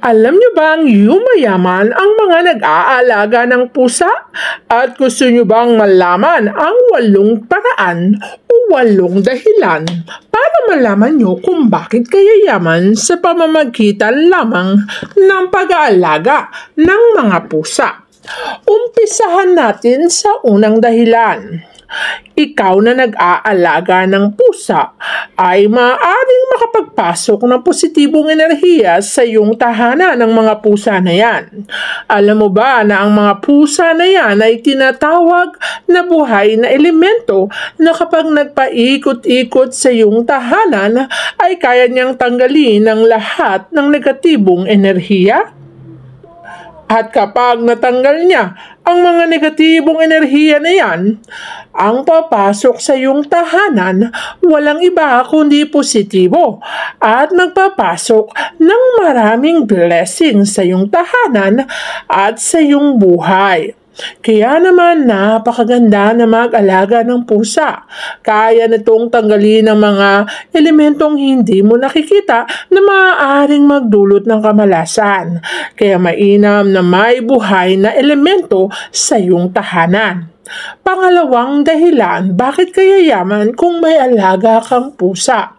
Alam niyo bang yumayaman ang mga nag-aalaga ng pusa? At gusto niyo bang malaman ang 8 paraan o 8 dahilan para malaman niyo kung bakit kaya yaman sa pamamagitan lamang ng pag-aalaga ng mga pusa? Umpisahan natin sa unang dahilan. Ikaw na nag-aalaga ng pusa ay maaaring makapagpasok ng positibong enerhiya sa iyong tahanan ng mga pusa na yan. Alam mo ba na ang mga pusa na yan ay tinatawag na buhay na elemento na kapag nagpaikot-ikot sa iyong tahanan ay kaya niyang tanggalin ang lahat ng negatibong enerhiya? At kapag natanggal niya ang mga negatibong enerhiya na yan, ang papasok sa iyong tahanan walang iba kundi positibo at magpapasok ng maraming blessings sa iyong tahanan at sa iyong buhay. Kaya naman napakaganda na mag-alaga ng pusa. Kaya nitong tanggalin ang mga elementong hindi mo nakikita na maaaring magdulot ng kamalasan. Kaya mainam na may buhay na elemento sa iyong tahanan. Pangalawang dahilan, bakit kaya yaman kung may alaga kang pusa?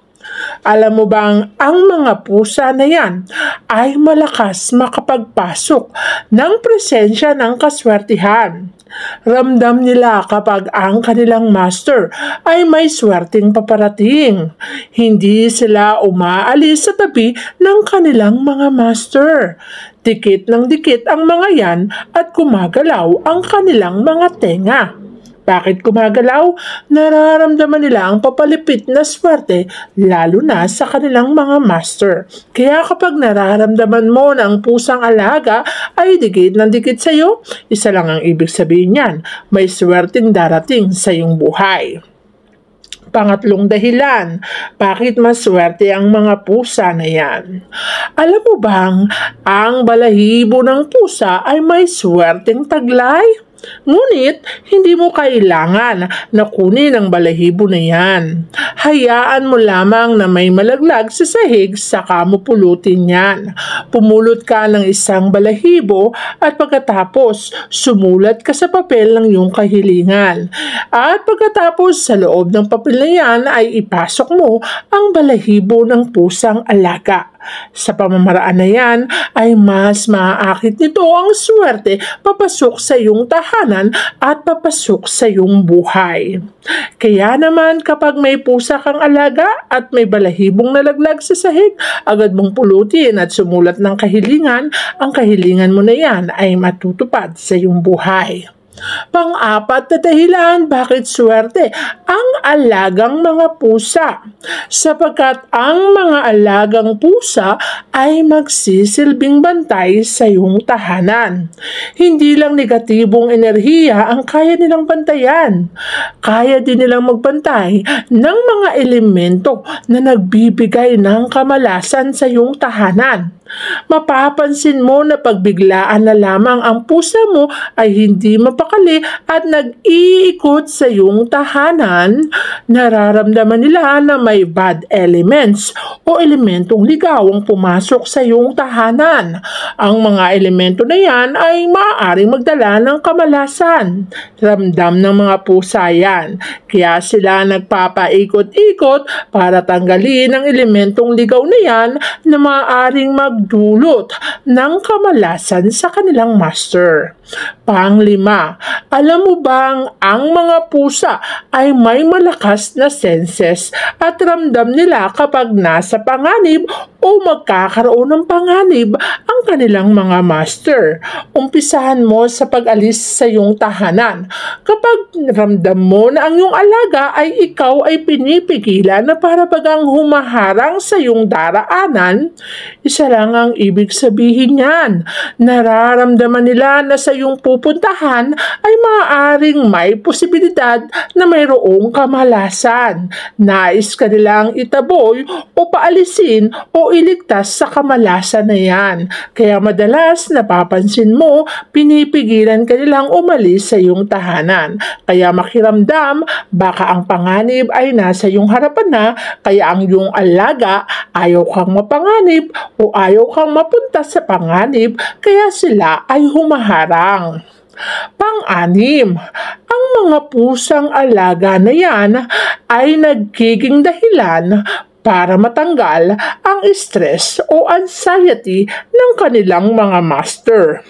Alam mo bang ang mga pusa na yan ay malakas makapagpasok ng presensya ng kaswertihan. Ramdam nila kapag ang kanilang master ay may swerteng paparating. Hindi sila umaalis sa tabi ng kanilang mga master. Dikit ng dikit ang mga yan at gumagalaw ang kanilang mga tenga. Bakit gumagalaw? Nararamdaman nila ang papalipit na swerte lalo na sa kanilang mga master. Kaya kapag nararamdaman mo na ang pusang alaga ay dikit ng dikit sa iyo, isa lang ang ibig sabihin niyan, may swerteng darating sa iyong buhay. Pangatlong dahilan, bakit maswerte ang mga pusa na yan? Alam mo bang ang balahibo ng pusa ay may swerteng taglay? Ngunit, hindi mo kailangan na kunin ang balahibo na yan. Hayaan mo lamang na may malaglag sa sahig saka mo pulutin yan. Pumulot ka ng isang balahibo at pagkatapos sumulat ka sa papel ng iyong kahilingan. At pagkatapos sa loob ng papel na yan ay ipasok mo ang balahibo ng pusang alaga. Sa pamamaraan na yan ay mas maaakit nito ang swerte papasok sa iyong tahanan at papasok sa iyong buhay. Kaya naman kapag may pusa kang alaga at may balahibong nalaglag sa sahig, agad mong pulutin at sumulat ng kahilingan, ang kahilingan mo na yan ay matutupad sa iyong buhay. Pang-apat na dahilan bakit swerte ang alagang mga pusa. Sapagkat ang mga alagang pusa ay magsisilbing bantay sa iyong tahanan. Hindi lang negatibong enerhiya ang kaya nilang bantayan. Kaya din nilang magbantay ng mga elemento na nagbibigay ng kamalasan sa iyong tahanan. Mapapansin mo na pagbiglaan na lamang ang pusa mo ay hindi mapakali at nag-iikot sa iyong tahanan, nararamdaman nila na may bad elements o elementong ligaw ang pumasok sa iyong tahanan. Ang mga elemento na yan ay maaaring magdala ng kamalasan. Ramdam ng mga pusa yan. Kaya sila nagpapaikot-ikot para tanggalin ang elementong ligaw na yan na maaaring magdulot ng kamalasan sa kanilang master. Panglima, alam mo bang ang mga pusa ay may malakas na senses at ramdam nila kapag nasa panganib o magkakaroon ng panganib ang kanilang mga master. Umpisahan mo sa pag-alis sa iyong tahanan. Kapag ramdam mo na ang iyong alaga ay ikaw ay pinipigilan na para bagang humaharang sa iyong daraanan, isa lang ang ibig sabihin niyan. Nararamdaman nila na sa iyong pupuntahan ay maaaring may posibilidad na mayroong kamalasan. Nais ka nilang itaboy o paalisin o iligtas sa kamalasan na yan. Kaya madalas napapansin mo, pinipigilan ka nilang umalis sa iyong tahanan. Kaya makiramdam, baka ang panganib ay nasa iyong harapan na, kaya ang iyong alaga ayaw kang mapanganib o ayaw kang mapunta sa panganib, kaya sila ay humaharang. Pang-anim, ang mga pusang alaga na yan ay nagiging dahilan para matanggal ang stress o anxiety ng kanilang mga master.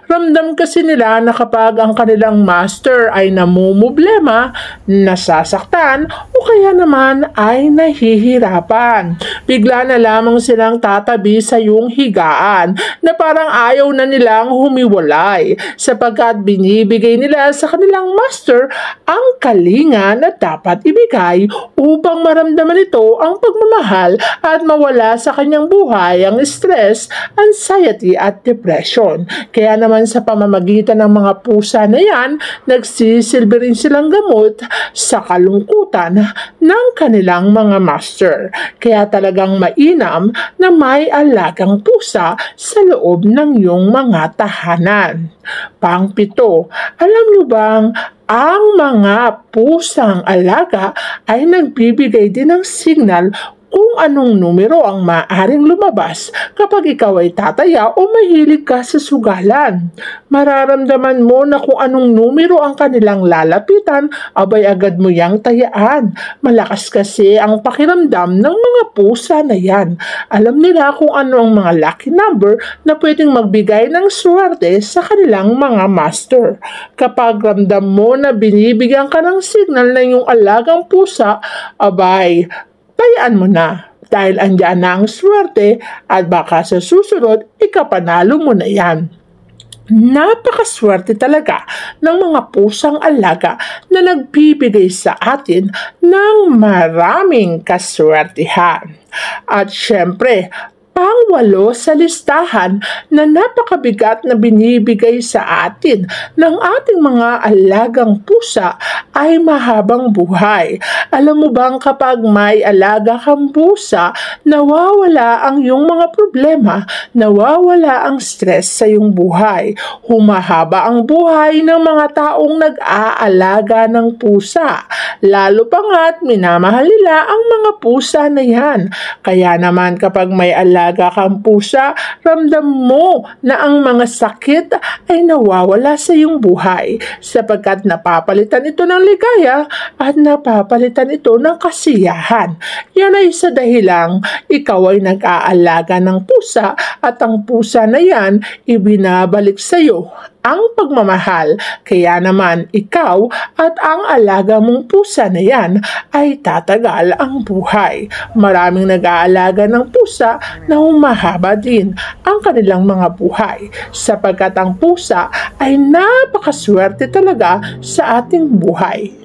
Ramdam kasi nila na kapag ang kanilang master ay namumblema, nasasaktan o kaya naman ay nahihirapan. Bigla na lamang silang tatabi sa iyong higaan na parang ayaw na nilang humiwalay sapagkat binibigay nila sa kanilang master ang kalinga na dapat ibigay upang maramdaman ito ang pagmamahal at mawala sa kanyang buhay ang stress, anxiety at depression. Kaya naman sa pamamagitan ng mga pusa na yan, nagsisilbi rin silang gamot sa kalungkutan ng kanilang mga master. Kaya talagang mainam na may alagang pusa sa loob ng iyong mga tahanan. Pang-pito, alam niyo bang ang mga pusang alaga ay nagbibigay din ng signal kung anong numero ang maaaring lumabas kapag ikaw ay tataya o mahilig ka sa sugalan. Mararamdaman mo na kung anong numero ang kanilang lalapitan, abay agad mo yang tayaan. Malakas kasi ang pakiramdam ng mga pusa na yan. Alam nila kung ano ang mga lucky number na pwedeng magbigay ng swerte sa kanilang mga master. Kapag ramdam mo na binibigyan ka ng signal na yung alagang pusa, abay, tayaan mo na dahil andyan na ang swerte at baka sa susunod, ikapanalo mo na yan. Napakaswerte talaga ng mga pusang alaga na nagbibigay sa atin ng maraming kaswertihan. At syempre, pang-walo sa listahan na napakabigat na binibigay sa atin ng ating mga alagang pusa ay mahabang buhay. Alam mo bang kapag may alaga kang pusa, nawawala ang iyong mga problema, nawawala ang stress sa iyong buhay. Humahaba ang buhay ng mga taong nag-aalaga ng pusa. Lalo pa nga't minamahal nila ang mga pusa na yan. Kaya naman kapag may alaga kang pusa, ramdam mo na ang mga sakit ay nawawala sa iyong buhay sapagkat napapalitan ito ng ligaya at napapalitan ito ng kasiyahan. Yan ay sa dahilang ikaw ay nag-aalaga ng pusa at ang pusa na yan ibinabalik sa iyo ang pagmamahal. Kaya naman ikaw at ang alaga mong pusa na yan ay tatagal ang buhay. Maraming nag-aalaga ng pusa na humahaba din ang kanilang mga buhay sapagkat ang pusa ay napakaswerte talaga sa ating buhay.